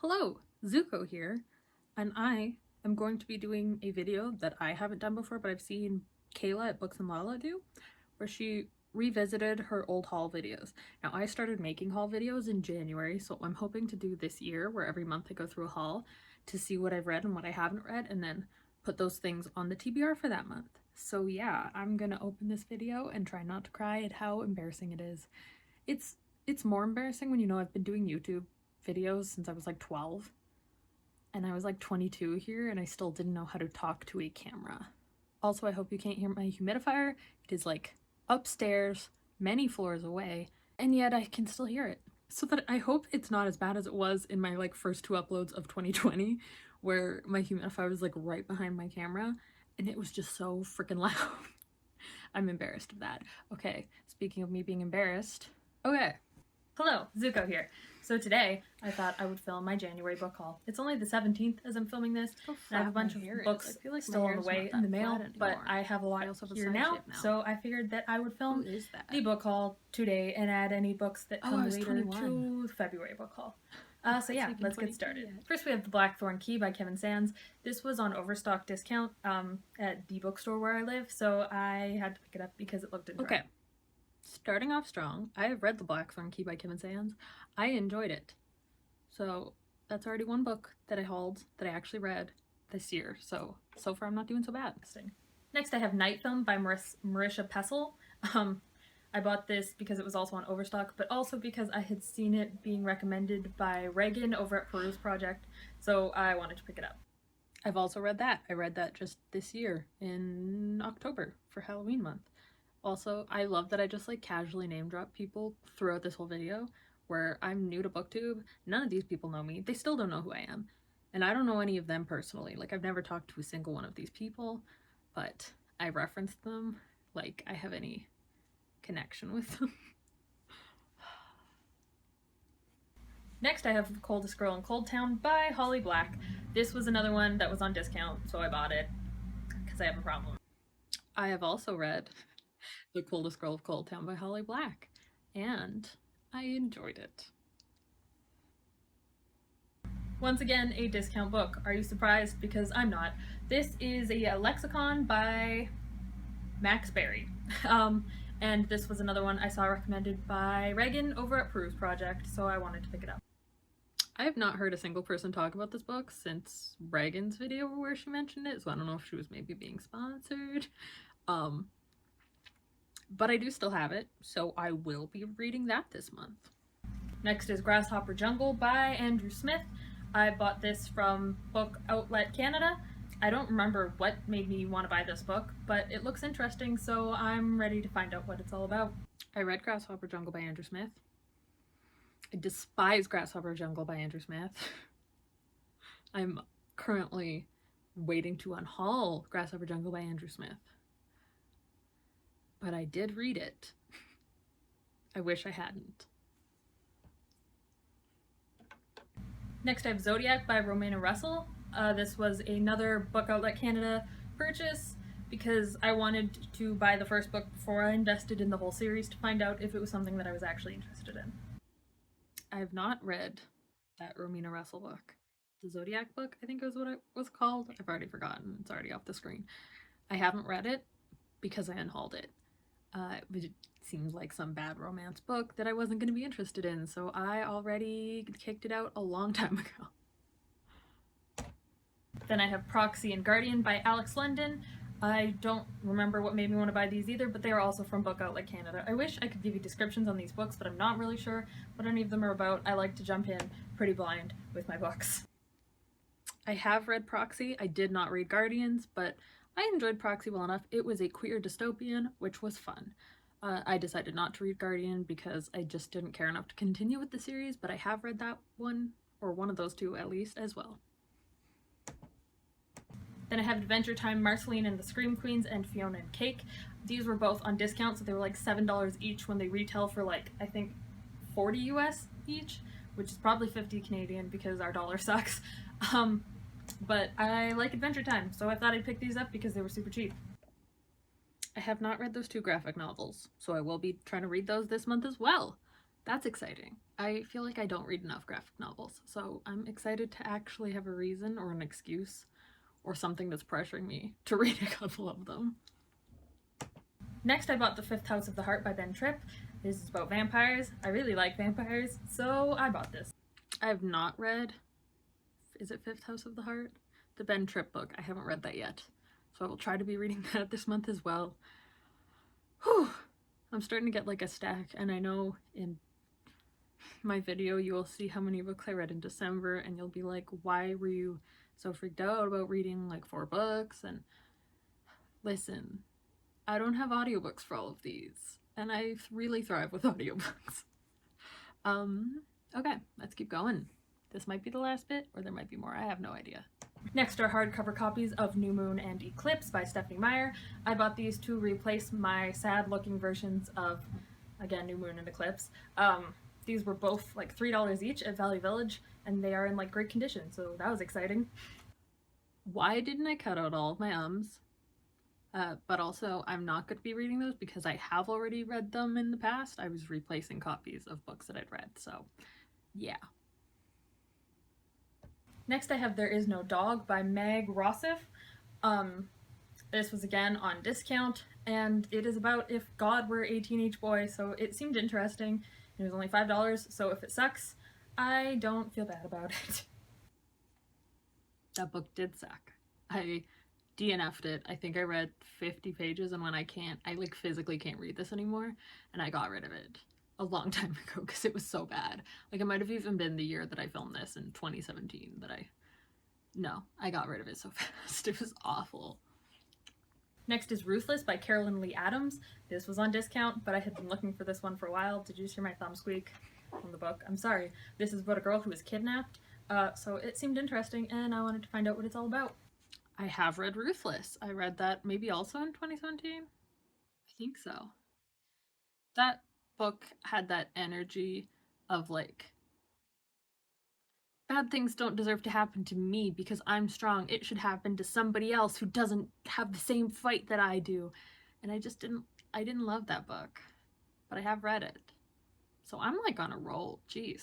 Hello, Zuko here, and I am going to be doing a video that I haven't done before, but I've seen Kayla at Books and Lala do, where she revisited her old haul videos. Now, I started making haul videos in January, so I'm hoping to do this year, where every month I go through a haul to see what I've read and what I haven't read, and then put those things on the TBR for that month. So yeah, I'm gonna open this video and try not to cry at how embarrassing it is. It's more embarrassing when you know I've been doing YouTube videos since I was like 12, and I was like 22 here and I still didn't know how to talk to a camera. Also, I hope you can't hear my humidifier. It is like upstairs, many floors away, and yet I can still hear it. So that I hope it's not as bad as it was in my like first 2 uploads of 2020, where my humidifier was like right behind my camera and it was just so freaking loud. I'm embarrassed of that. Okay, speaking of me being embarrassed. Okay. Hello, Zuko here. So today, I thought I would film my January book haul. It's only the 17th as I'm filming this, and I have a bunch of books still on the way in the mail, but I have a lot here now, so I figured that I would film the book haul today and add any books that come later to the February book haul. So yeah, let's get started. First we have The Black Thorn Key by Kevin Sands. This was on overstock discount at the bookstore where I live, so I had to pick it up because it looked interesting. Okay. Starting off strong, I have read The Black Thorn Key by Kevin Sands. I enjoyed it. So that's already one book that I hauled that I actually read this year. So far I'm not doing so bad. Next I have Night Film by Marisha Pessel. I bought this because it was also on overstock, but also because I had seen it being recommended by Reagan over at Peruse Project, so I wanted to pick it up. I've also read that. I read that just this year in October for Halloween month. Also, I love that I just like casually name drop people throughout this whole video, where I'm new to booktube. None of these people know me. They still don't know who I am. And I don't know any of them personally. Like, I've never talked to a single one of these people, but I referenced them like I have any connection with them. Next I have Coldest Girl in Coldtown by Holly Black. This was another one that was on discount, so I bought it because I have a problem. I have also read The Coldest Girl of Coldtown by Holly Black, and I enjoyed it. Once again, a discount book. Are you surprised? Because I'm not. This is a Lexicon by Max Berry. And this was another one I saw recommended by Reagan over at Peruse Project, so I wanted to pick it up. I have not heard a single person talk about this book since Reagan's video where she mentioned it, so I don't know if she was maybe being sponsored. But I do still have it, so I will be reading that this month. Next is Grasshopper Jungle by Andrew Smith. I bought this from Book Outlet Canada. I don't remember what made me want to buy this book, but it looks interesting, so I'm ready to find out what it's all about. I read Grasshopper Jungle by Andrew Smith. I despise Grasshopper Jungle by Andrew Smith. I'm currently waiting to unhaul Grasshopper Jungle by Andrew Smith. But I did read it. I wish I hadn't. Next I have Zodiac by Romana Russell. This was another Book Outlet Canada purchase because I wanted to buy the first book before I invested in the whole series to find out if it was something that I was actually interested in. I have not read that Romana Russell book. The Zodiac book, I think is what it was called. I've already forgotten. It's already off the screen. I haven't read it because I unhauled it. It seemed like some bad romance book that I wasn't going to be interested in, so I already kicked it out a long time ago. Then I have Proxy Guardian by Alex London. I don't remember what made me want to buy these either, but they are also from Book Outlet Canada. I wish I could give you descriptions on these books, but I'm not really sure what any of them are about. I like to jump in pretty blind with my books. I have read Proxy. I did not read Guardians, but I enjoyed Proxy well enough. It was a queer dystopian, which was fun. I decided not to read Guardian because I just didn't care enough to continue with the series, but I have read that one, or one of those two at least, as well. Then I have Adventure Time, Marceline and the Scream Queens, and Fiona and Cake. These were both on discount, so they were like $7 each when they retail for like, I think, 40 US each, which is probably 50 Canadian because our dollar sucks. But I like Adventure Time, so I thought I'd pick these up because they were super cheap. I have not read those two graphic novels, so I will be trying to read those this month as well. That's exciting. I feel like I don't read enough graphic novels, so I'm excited to actually have a reason or an excuse or something that's pressuring me to read a couple of them. Next, I bought The Fifth House of the Heart by Ben Tripp. This is about vampires. I really like vampires, so I bought this. I have not read, is it Fifth House of the Heart? The Ben Tripp book. I haven't read that yet, so I will try to be reading that this month as well. Whew. I'm starting to get like a stack, and I know in my video you will see how many books I read in December, and you'll be like, why were you so freaked out about reading like 4 books? And listen, I don't have audiobooks for all of these, and I really thrive with audiobooks. Okay, let's keep going. This might be the last bit, or there might be more. I have no idea. Next are hardcover copies of New Moon and Eclipse by Stephanie Meyer. I bought these to replace my sad-looking versions of, again, New Moon and Eclipse. These were both like $3 each at Valley Village, and they are in like great condition, so that was exciting. Why didn't I cut out all of my ums? But also, I'm not going to be reading those because I have already read them in the past. I was replacing copies of books that I'd read, so yeah. Next I have There Is No Dog by Meg Rossif. This was again on discount, and it is about if God were a teenage boy, so it seemed interesting. It was only $5, so if it sucks, I don't feel bad about it. That book did suck. I DNF'd it. I think I read 50 pages, and when I like physically can't read this anymore, and I got rid of it a long time ago because it was so bad. Like, it might have even been the year that I filmed this in 2017 that I got rid of it so fast. It was awful. Next is Ruthless by Carolyn Lee Adams. This was on discount, but I had been looking for this one for a while. Did you just hear my thumb squeak from the book? I'm sorry. This is about a girl who was kidnapped, so it seemed interesting, and I wanted to find out what it's all about. I have read Ruthless. I read that maybe also in 2017? I think so. That book had that energy of like, bad things don't deserve to happen to me because I'm strong. It should happen to somebody else who doesn't have the same fight that I do. And I didn't love that book, but I have read it. So I'm like on a roll, jeez.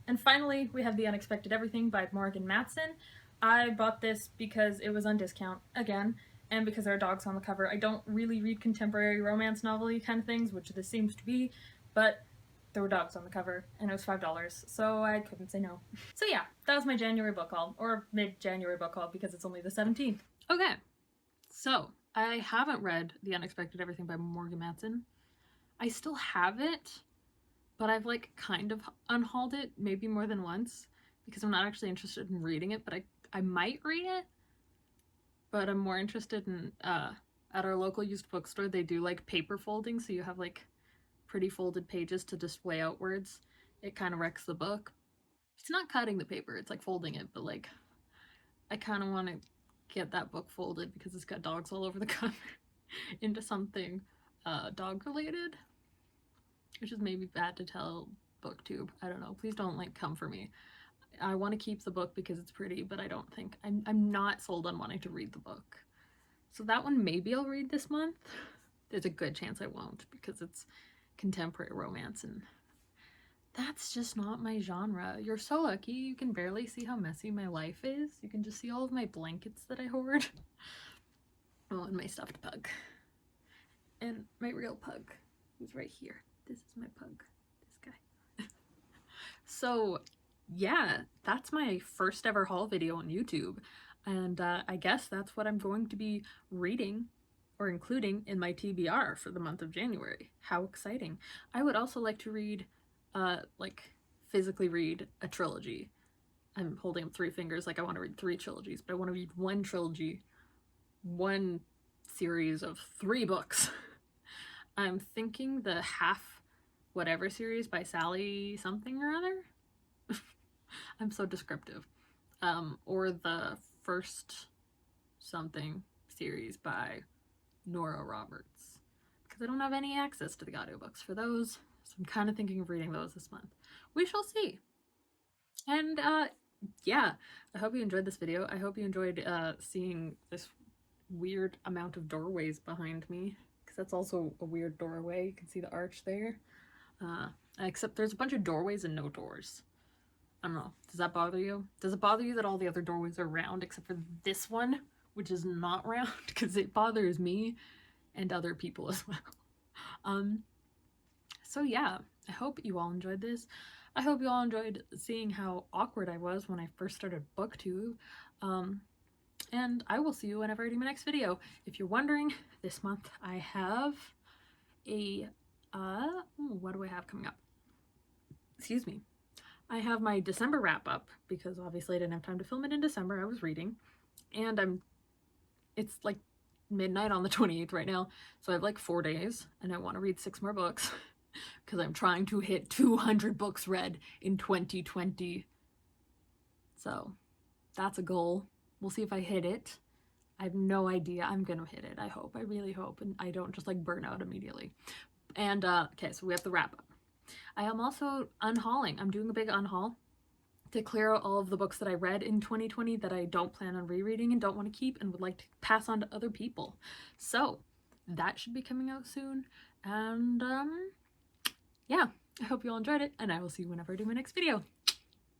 And finally, we have The Unexpected Everything by Morgan Matson. I bought this because it was on discount, again, and because there are dogs on the cover. I don't really read contemporary romance novel-y kind of things, which this seems to be, but there were dogs on the cover, and it was $5, so I couldn't say no. So yeah, that was my January book haul, or mid-January book haul, because it's only the 17th. Okay, so I haven't read The Unexpected Everything by Morgan Matson. I still have it, but I've like kind of unhauled it maybe more than once, because I'm not actually interested in reading it, but I might read it. But I'm more interested in, at our local used bookstore, they do like paper folding, so you have like pretty folded pages to display outwards. It kind of wrecks the book. It's not cutting the paper, it's like folding it, but like, I kind of want to get that book folded because it's got dogs all over the cover into something dog related, which is maybe bad to tell booktube. I don't know, please don't like come for me. I want to keep the book because it's pretty, but I don't think I'm not sold on wanting to read the book. So that one maybe I'll read this month. There's a good chance I won't because it's contemporary romance, and that's just not my genre. You're so lucky. You can barely see how messy my life is. You can just see all of my blankets that I hoard. Oh, and my stuffed pug. And my real pug, who's right here. This is my pug. This guy. So yeah, that's my first ever haul video on YouTube, and I guess that's what I'm going to be reading or including in my TBR for the month of January. How exciting. I would also like to read, like physically read a trilogy. I'm holding up 3 fingers like I want to read 3 trilogies, but I want to read one trilogy, one series of 3 books. I'm thinking the Half Whatever series by Sally something or other. I'm so descriptive. Or the First Something series by Nora Roberts, because I don't have any access to the audiobooks for those, so I'm kind of thinking of reading those this month. We shall see. And yeah, I hope you enjoyed this video. I hope you enjoyed seeing this weird amount of doorways behind me, because that's also a weird doorway. You can see the arch there. Except there's a bunch of doorways and no doors. I don't know. Does that bother you? Does it bother you that all the other doorways are round except for this one, which is not round? Because it bothers me and other people as well. So yeah, I hope you all enjoyed this. I hope you all enjoyed seeing how awkward I was when I first started BookTube. And I will see you whenever I do my next video. If you're wondering, this month I have a, what do I have coming up? Excuse me. I have my December wrap up because obviously I didn't have time to film it in December. I was reading, and it's like midnight on the 28th right now. So I have like 4 days and I want to read 6 more books because I'm trying to hit 200 books read in 2020. So that's a goal. We'll see if I hit it. I have no idea. I'm gonna hit it. I hope. I really hope. And I don't just like burn out immediately. And okay, so we have the wrap up. I am also unhauling. I'm doing a big unhaul to clear out all of the books that I read in 2020 that I don't plan on rereading and don't want to keep and would like to pass on to other people. So that should be coming out soon. And yeah, I hope you all enjoyed it, and I will see you whenever I do my next video.